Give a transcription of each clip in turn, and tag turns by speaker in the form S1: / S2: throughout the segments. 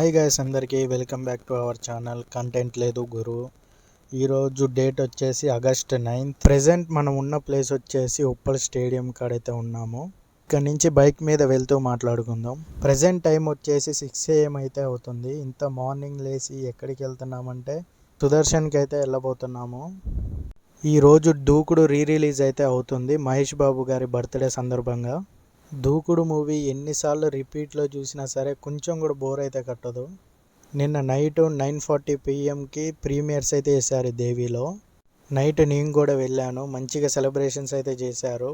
S1: Hi guys, అందరికీ welcome back to our channel content లేదు గురు. ఈరోజు డేట్ వచ్చేసి ఆగస్ట్ 9. ప్రెజెంట్ మనం ఉన్న ప్లేస్ వచ్చేసి ఉప్పల్ స్టేడియం కాడైతే ఉన్నాము. ఇక్కడ నుంచి బైక్ మీద వెళ్తూ మాట్లాడుకుందాం. ప్రెజెంట్ టైం వచ్చేసి 6 AM అయితే అవుతుంది. ఇంత మార్నింగ్ లేచి ఎక్కడికి వెళ్తున్నామంటే సుదర్శన్కి అయితే వెళ్ళబోతున్నాము. ఈరోజు దూకుడు రిలీజ్ అయితే అవుతుంది మహేష్ బాబు గారి బర్త్డే సందర్భంగా. దూకుడు మూవీ ఎన్నిసార్లు రిపీట్లో చూసినా సరే కొంచెం కూడా బోర్ అయితే కట్టదు. నిన్న నైట్ 9:40 PMకి ప్రీమియర్స్ అయితే వేశారు దేవిలో. నైట్ నేను కూడా వెళ్ళాను, మంచిగా సెలబ్రేషన్స్ అయితే చేశారు.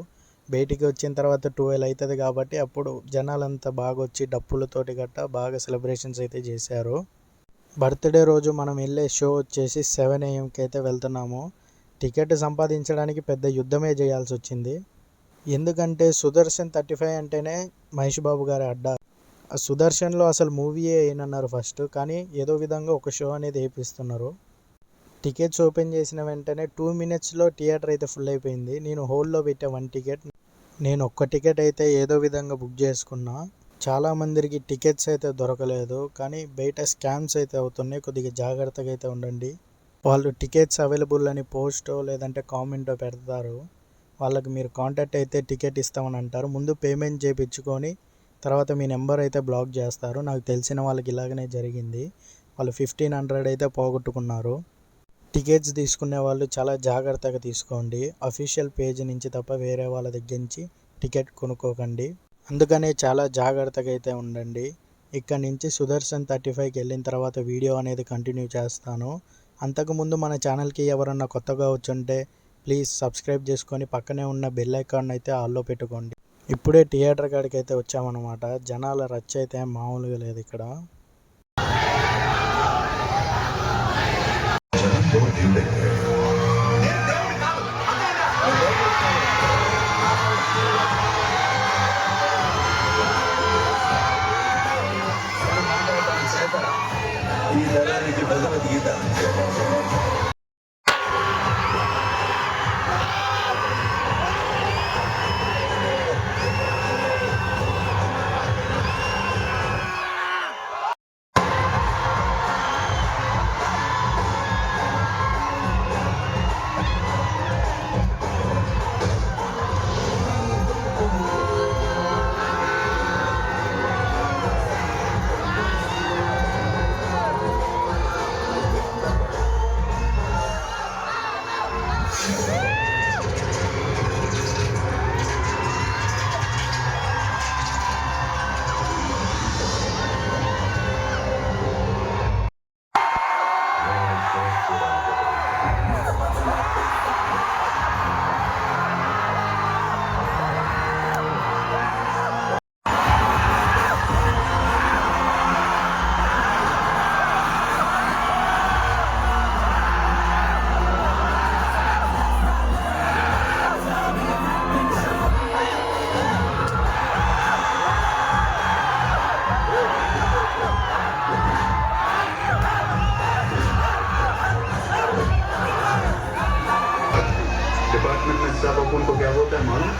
S1: బయటికి వచ్చిన తర్వాత 12 అవుతుంది కాబట్టి అప్పుడు జనాలంతా బాగా వచ్చి డప్పులతోటి గట్ట బాగా సెలబ్రేషన్స్ అయితే చేశారు. బర్త్డే రోజు మనం వెళ్ళే షో వచ్చేసి 7 AMకి అయితే వెళ్తున్నాము. టికెట్ సంపాదించడానికి పెద్ద యుద్ధమే చేయాల్సి వచ్చింది. ఎందుకంటే సుదర్శన్ 35 అంటేనే మహేష్ బాబు గారి అడ్డా. ఆ సుదర్శన్లో అసలు మూవీయే ఏనన్నారు ఫస్ట్, కానీ ఏదో విధంగా ఒక షో అనేది వేపిస్తున్నారు. టికెట్స్ ఓపెన్ చేసిన వెంటనే 2 minutesలో థియేటర్ అయితే ఫుల్ అయిపోయింది. నేను హోల్లో పెట్టే 1 టికెట్, నేను ఒక్క టికెట్ అయితే ఏదో విధంగా బుక్ చేసుకున్నా. చాలామందికి టికెట్స్ అయితే దొరకలేదు, కానీ బయట స్కామ్స్ అయితే అవుతున్నాయి. కొద్దిగా జాగ్రత్తగా అయితే ఉండండి. వాళ్ళు టికెట్స్ అవైలబుల్ అని పోస్టో లేదంటే కామెంటో పెడతారు. వాళ్ళకి మీరు కాంటాక్ట్ అయితే టికెట్ ఇస్తామని అంటారు. ముందు పేమెంట్ చేయించుకొని తర్వాత మీ నెంబర్ అయితే బ్లాక్ చేస్తారు. నాకు తెలిసిన వాళ్ళకి ఇలాగనే జరిగింది. వాళ్ళు 1500 అయితే పోగొట్టుకున్నారు. టికెట్స్ తీసుకునే వాళ్ళు చాలా జాగ్రత్తగా తీసుకోండి. అఫీషియల్ పేజ్ నుంచి తప్ప వేరే వాళ్ళ దగ్గర నుంచి టికెట్ కొనుక్కోకండి. అందుకనే చాలా జాగ్రత్తగా అయితే ఉండండి. ఇక్కడ నుంచి సుదర్శన్ 35కి వెళ్ళిన తర్వాత వీడియో అనేది కంటిన్యూ చేస్తాను. అంతకుముందు మన ఛానల్కి ఎవరన్నా కొత్తగా వచ్చుంటే ప్లీజ్ సబ్స్క్రైబ్ చేసుకొని పక్కనే ఉన్న బెల్ ఐకాన్ అయితే ఆల్లో పెట్టుకోండి. ఇప్పుడే థియేటర్ కాడికి అయితే వచ్చామన్నమాట. జనాల రచ్చ అయితే మామూలుగా లేదు ఇక్కడ.
S2: डिपार्टमेंट में सब अपन को क्या बोलते हैं मालूम?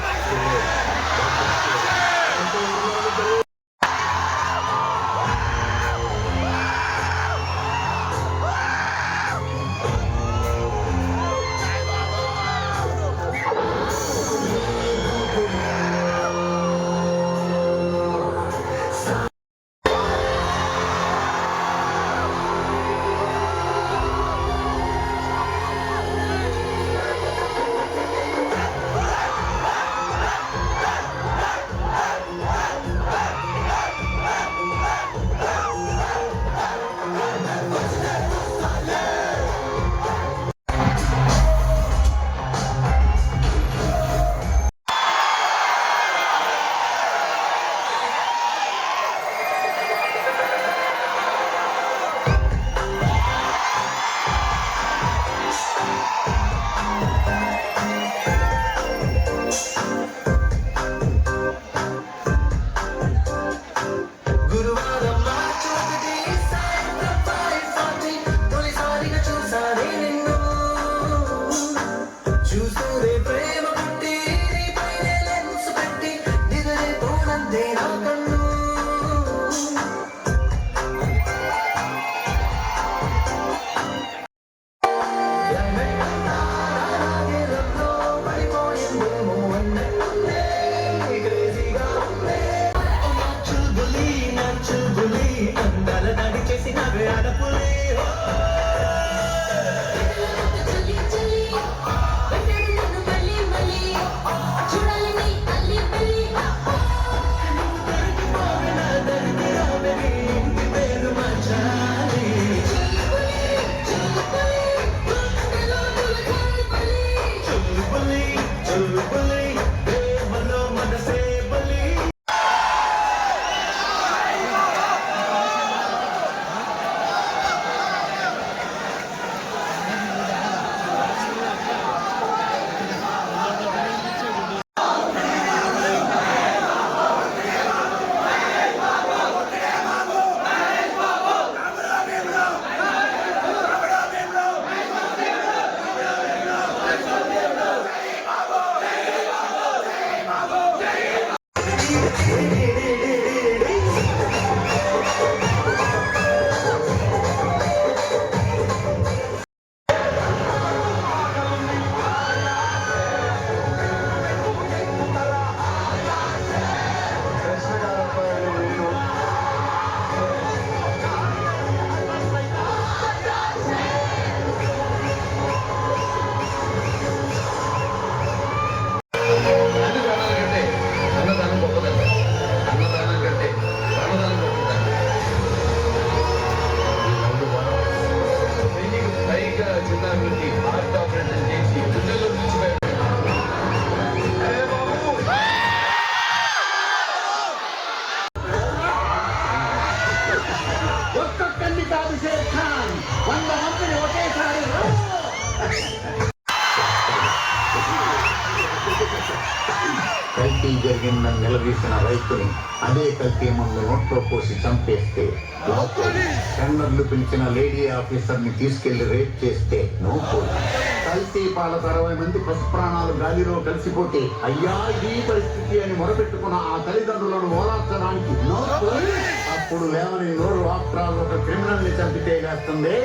S3: కల్తీ జరిగిందని నిలదీసిన రైతుని అదే కల్తీ మందు నోట్లో పోసి చంపేస్తే టెండర్లు పిలిచిన లేడీ ఆఫీసర్ ని తీసుకెళ్లి రేప్ చేస్తే నో పోలీస్. కల్తీ పాలకు 60 మంది పసి ప్రాణాలు గాలిలో కలిసిపోతే అయ్యా ఈ పరిస్థితి అని మొరపెట్టుకున్న ఆ తల్లిదండ్రులను ఓదార్చడానికి నో పోలీస్. అప్పుడు లేవని నోరు ఆఫ్టర్ ఒక క్రిమినల్ ని చంపితే వేస్తుంది.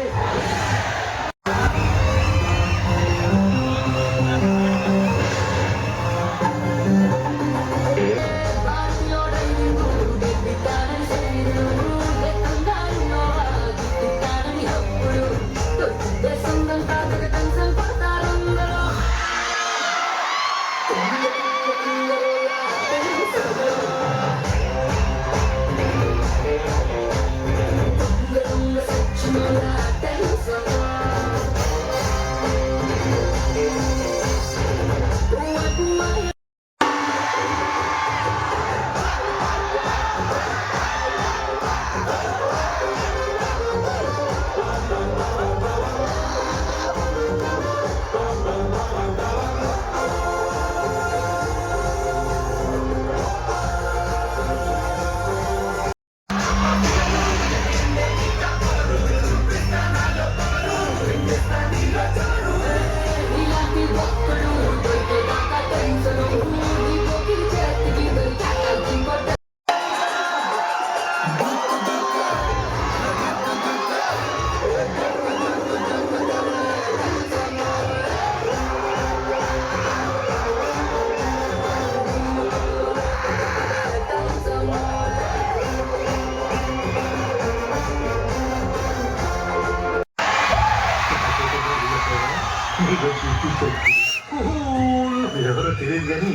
S3: ఎవరో తెలియదు కానీ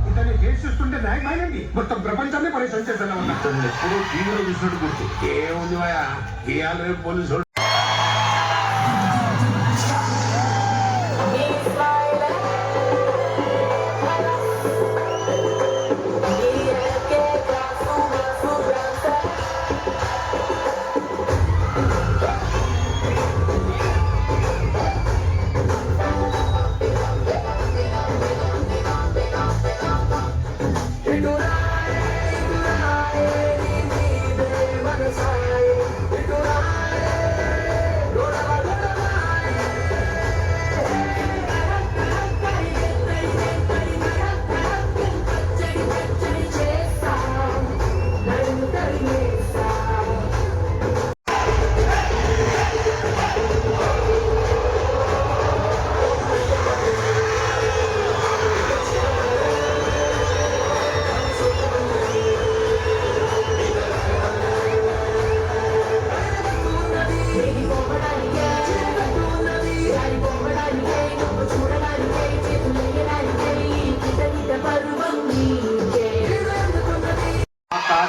S3: ఇతన్ని కేసు చూస్తుంటే న్యాయమైనండి మొత్తం ప్రపంచాన్ని పరిశ్రమ చేసేలా ఉన్నా ఎప్పుడూ టీవీలో చూసినట్టు గుర్తు ఏముంది ఇవాళ రేపు పోలీసు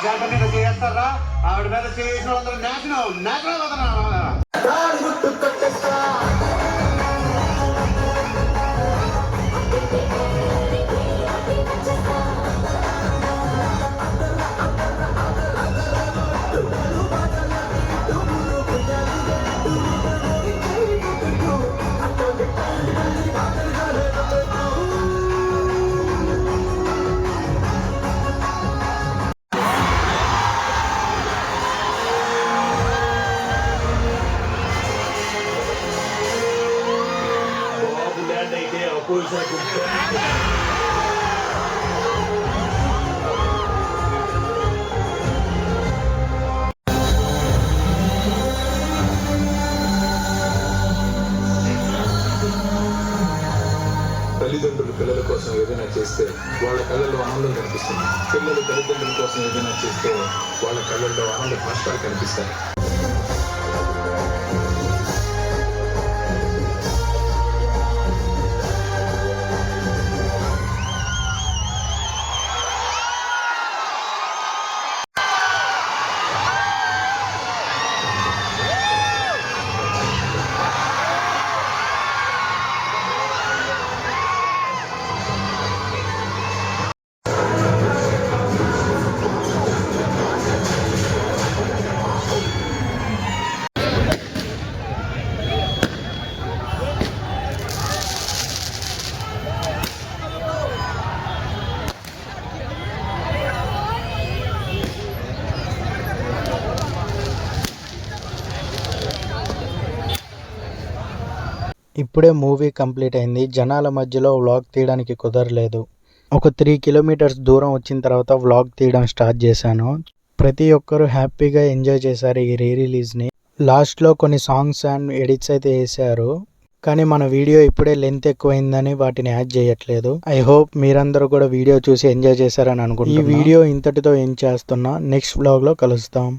S2: శాంతం మీద చేస్తారా ఆవిడ మీద చేసిన వాళ్ళందరూ నేషనల్ వదనా
S4: తల్లిదండ్రులు పిల్లల కోసం ఏదైనా చేస్తే వాళ్ళ కళ్ళల్లో ఆనందం కనిపిస్తుంది. పిల్లలు తల్లిదండ్రుల కోసం ఏదైనా చేస్తే వాళ్ళ కళ్ళల్లో ఆనంద భాష్పాలు కనిపిస్తాయి.
S1: ఇప్పుడే మూవీ కంప్లీట్ అయింది. జనాల మధ్యలో వ్లాగ్ తీయడానికి కుదరలేదు. ఒక 3 కిలోమీటర్స్ దూరం వచ్చిన తర్వాత వ్లాగ్ తీయడం స్టార్ట్ చేశాను. ప్రతి ఒక్కరూ హ్యాపీగా ఎంజాయ్ చేశారు ఈ రిలీజ్ని. లాస్ట్లో కొన్ని సాంగ్స్ అండ్ ఎడిట్స్ అయితే వేశారు. కానీ మన వీడియో ఇప్పుడే లెంత్ ఎక్కువైందని వాటిని యాడ్ చేయట్లేదు. ఐ హోప్ మీరందరూ కూడా వీడియో చూసి ఎంజాయ్ చేశారని అనుకుంటున్నాను. ఈ వీడియో ఇంతటితో ఏం చేస్తున్నా. నెక్స్ట్ వ్లాగ్లో కలుస్తాం.